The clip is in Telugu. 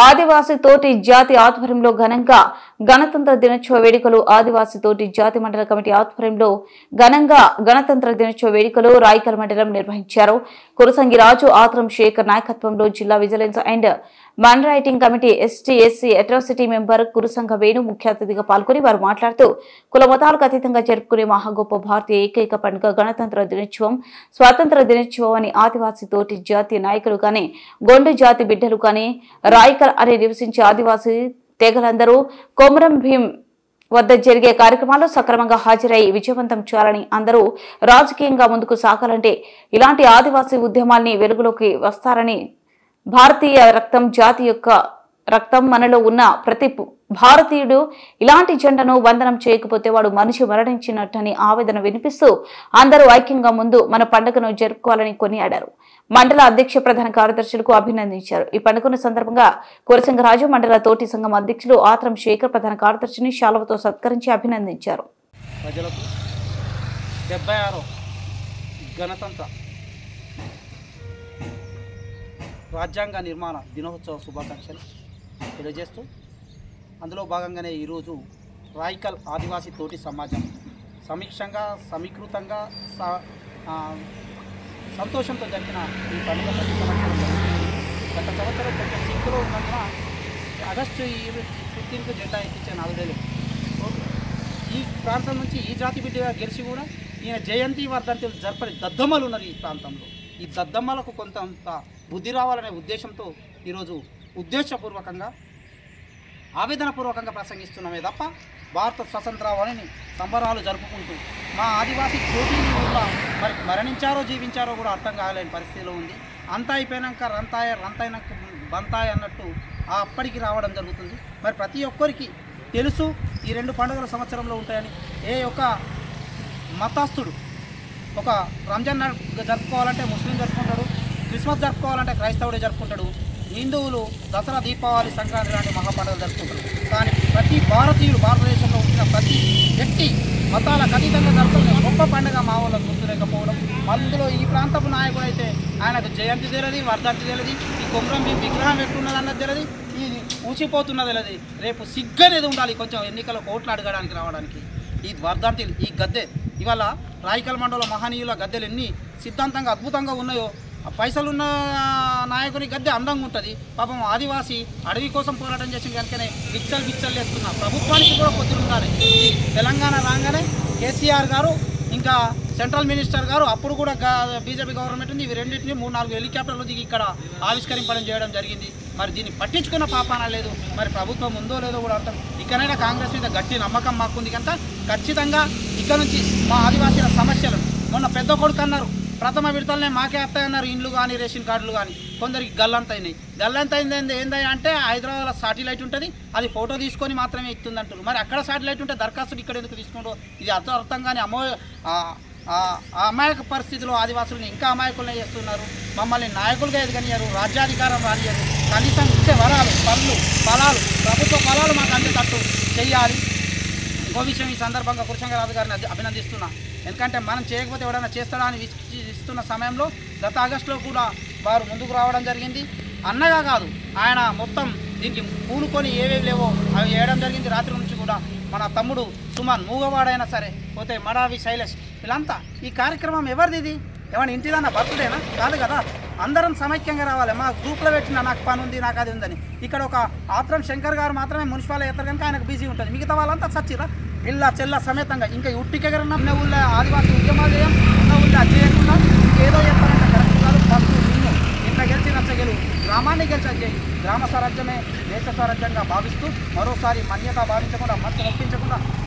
ఆదివాసీ తోటి జాతి ఆధ్వర్యంలో ఘనంగా గణతంత్ర దినోత్సవ వేడుకలు ఆదివాసీ తోటి జాతి మండల కమిటీ ఆధ్వర్యంలో ఘనంగా గణతంత్ర దినోత్సవ వేడుకలు రాయకల్ మండలం నిర్వహించారు. కురసంగి రాజు ఆత్రం శేఖర్ నాయకత్వంలో జిల్లా vigilance and monitoring committee ST SC atrocity member Kurasanga Venu ముఖ్య అతిథిగా పాల్గొని వారు మాట్లాడుతూ కుల మతాలకు అతీతంగా జరుపుకునే మహాగొప్ప భారతీయ ఏకైక పండుగ గణతంత్ర దినోత్సవం, స్వాతంత్ర దినోత్సవం అని ఆదివాసీ తోటి జాతి నాయకులు కానీ, గొండు జాతి బిడ్డలు కానీ, రాయకల్ అని నివసించే ఆదివాసీ తెగలందరూ కొమరం భీం వద్ద జరిగే కార్యక్రమాల్లో సక్రమంగా హాజరై విజయవంతం చేయాలని, అందరూ రాజకీయంగా ముందుకు సాగాలంటే ఇలాంటి ఆదివాసీ ఉద్యమాల్ని వెలుగులోకి వస్తారని, భారతీయ రక్తం జాతి యొక్క రక్తం మనలో ఉన్న ప్రతి భారతీయుడు ఇలాంటి జెండాను వందనం చేయకపోతే వాడు మనిషి మరణించినట్టని ఆవేదన వినిపిస్తూ అందరూ ఐక్యంగా ముందు మన పండుగను జరుపుకోవాలని కొనియాడారు. మండల అధ్యక్ష ప్రధాన కార్యదర్శులకు అభినందించారు. ఈ పండుగను సందర్భంగా కురసింగరాజు మండల తోటి సంఘం అధ్యక్షులు ఆత్రం శేఖర్ ప్రధాన కార్యదర్శిని శాలువతో సత్కరించి అభినందించారు. ప్రజలకు 76వ గణతంత్ర రాజ్యాంగ నిర్మాణ దినోత్సవ శుభాకాంక్షలు తెలియజేస్తూ, అందులో భాగంగానే ఈరోజు రాయకల్ ఆదివాసీ తోటి సమాజం సమీక్షంగా సమీకృతంగా సంతోషంతో జరిగిన ఈ పండుగ ప్రతి సంవత్సరం జరుగుతుంది. గత సంవత్సరం కొంచెం సింకులో ఉన్నందున ఆగస్టు 15కు జెండా ఎక్కించే నాలుగేళ్ళు ఈ ప్రాంతం నుంచి ఈ జాతి బిడ్డగా గెలిచి కూడా ఈయన జయంతి వర్ధంతులు జరపని దద్దమ్మలు ఉన్నారు ఈ ప్రాంతంలో. ఈ దద్దమ్మలకు కొంత బుద్ధి రావాలనే ఉద్దేశంతో ఈరోజు ఉద్దేశపూర్వకంగా ఆవేదనపూర్వకంగా ప్రసంగిస్తున్నామే తప్ప భారత స్వతంత్రాన్ని సంబరాలు జరుపుకుంటూ మా ఆదివాసీ పోటీని కూడా మరి మరణించారో జీవించారో కూడా అర్థం కాలేని పరిస్థితిలో ఉంది. అంతా అయిపోయినాక రంతాయినాక బంతాయి అన్నట్టు అప్పటికి రావడం జరుగుతుంది. మరి ప్రతి ఒక్కరికి తెలుసు ఈ రెండు పండుగల సంవత్సరంలో ఉంటాయని. ఏ ఒక్క మతస్థుడు ఒక రంజాన్ జరుపుకోవాలంటే ముస్లిం జరుపుకుంటాడు, క్రిస్మస్ జరుపుకోవాలంటే క్రైస్తవుడే జరుపుకుంటాడు, హిందువులు దసరా, దీపావళి, సంక్రాంతి లాంటి మహాపండుగలు జరుపుకుంటారు. కానీ ప్రతి భారతీయుడు, భారతదేశంలో ఉంచిన ప్రతి వ్యక్తి మతాలకు అతీతంగా జరుపుకునే గొప్ప పండుగ మా వాళ్ళకు గుర్తులేకపోవడం. అందులో ఈ ప్రాంతపు నాయకుడు అయితే ఆయనకు జయంతి తెలియదు, వర్ధంతి తెలియదు, ఈ కొమరం భీం విగ్రహం పెట్టున్నది అన్నది తెలియదు, ఇది ఊచిపోతున్నది తెలియదు. రేపు సిగ్గనేది ఉండాలి కొంచెం ఎన్నికల ఓట్లు అడగడానికి రావడానికి. ఈ వర్ధంతి, ఈ గద్దె ఇవాళ రాయకల్ మండల మహనీయుల గద్దెలు ఎన్ని సిద్ధాంతంగా అద్భుతంగా ఉన్నాయో, పైసలున్న నాయకుని గద్దె అందంగా ఉంటుంది. పాపం ఆదివాసీ అడవి కోసం పోరాటం చేసిన కనుకనే బిచ్చలు వేస్తున్న ప్రభుత్వానికి కూడా పొద్దులు ఉండాలి. తెలంగాణ రాగానే కేసీఆర్ గారు ఇంకా సెంట్రల్ మినిస్టర్ గారు అప్పుడు కూడా బీజేపీ గవర్నమెంట్ ఉంది, ఇవి రెండింటిని 3-4 హెలికాప్టర్లు దిగి ఇక్కడ ఆవిష్కరింపడం చేయడం జరిగింది. మరి దీన్ని పట్టించుకున్న పాపాన లేదు. మరి ప్రభుత్వం ఉందో లేదో కూడా అర్థం. ఇక్కడైనా కాంగ్రెస్ మీద గట్టి నమ్మకం మాకుంది కనుక ఖచ్చితంగా ఇక్కడ నుంచి మా ఆదివాసీల సమస్యలు మొన్న పెద్ద కొడుకు అన్నారు, ప్రథమ విడతలనే మాకే వస్తాయన్నారు, ఇండ్లు కానీ రేషన్ కార్డులు కానీ. కొందరికి గల్లంతైనాయి. గల్లంతైంది ఏంది అంటే హైదరాబాద్లో సాటిలైట్ ఉంటుంది, అది ఫోటో తీసుకొని మాత్రమే ఇస్తుందంటారు. మరి అక్కడ సాటిలైట్ ఉంటే దరఖాస్తులు ఇక్కడ ఎందుకు తీసుకుంటూ? ఇది అర్థం కానీ అమాయక పరిస్థితిలో ఆదివాసులను ఇంకా అమాయకులనే చేస్తున్నారు. మమ్మల్ని నాయకులుగా ఎదగనియారు, రాజ్యాధికారం రానియారు. కనీసం ఇచ్చే వరాలు, పనులు, ఫలాలు, ప్రభుత్వ ఫలాలు మాకు అందేటట్టు చెయ్యాలి. ఇంకో విషయం ఈ సందర్భంగా కురసింగరాజు గారిని అభినందిస్తున్నా. ఎందుకంటే మనం చేయకపోతే ఎవరైనా చేస్తాడా అని ఇస్తున్న సమయంలో గత ఆగస్టులో కూడా వారు ముందుకు రావడం జరిగింది. అన్నగా కాదు, ఆయన మొత్తం దీనికి పూనుకొని ఏవేవి లేవో అవి వేయడం జరిగింది. రాత్రి నుంచి కూడా మన తమ్ముడు సుమన్ మూగవాడైనా సరే, పోతే మడావి శైలేష్, వీళ్ళంతా ఈ కార్యక్రమం ఎవరిది? ఇది ఏమైనా ఇంటిదన్నా బర్త్డేనా? కాదు కదా. అందరం సమైక్యంగా రావాలి. మా గ్రూప్లో పెట్టిన నాకు పని ఉంది, నాకు అది ఉందని. ఇక్కడ ఒక ఆత్రం శంకర్ గారు మాత్రమే మున్సిపాలిటీ ఎత్తారు కనుక ఆయనకు బిజీ ఉంటుంది. మిగతా వాళ్ళంతా చచ్చిరా పిల్ల చెల్ల సమేతంగా ఇంకా ఉట్టికెగరన్నా ఉన్న ఊళ్ళో ఆదివాసీ ఉద్యమాలు చేయం, ఉన్న ఊళ్ళో అది చేయకుండా ఇంకేదో చెప్తారంటే కరెక్ట్ కాదు. ఫస్ట్ నిన్ను ఇంత గెలిచి నచ్చగలు గ్రామాన్ని గెలిచి గ్రామ స్వరాజ్యమే దేశ స్వరాజ్యంగా భావిస్తూ మరోసారి మాన్యత భావించకుండా మనసు నొప్పించకుండా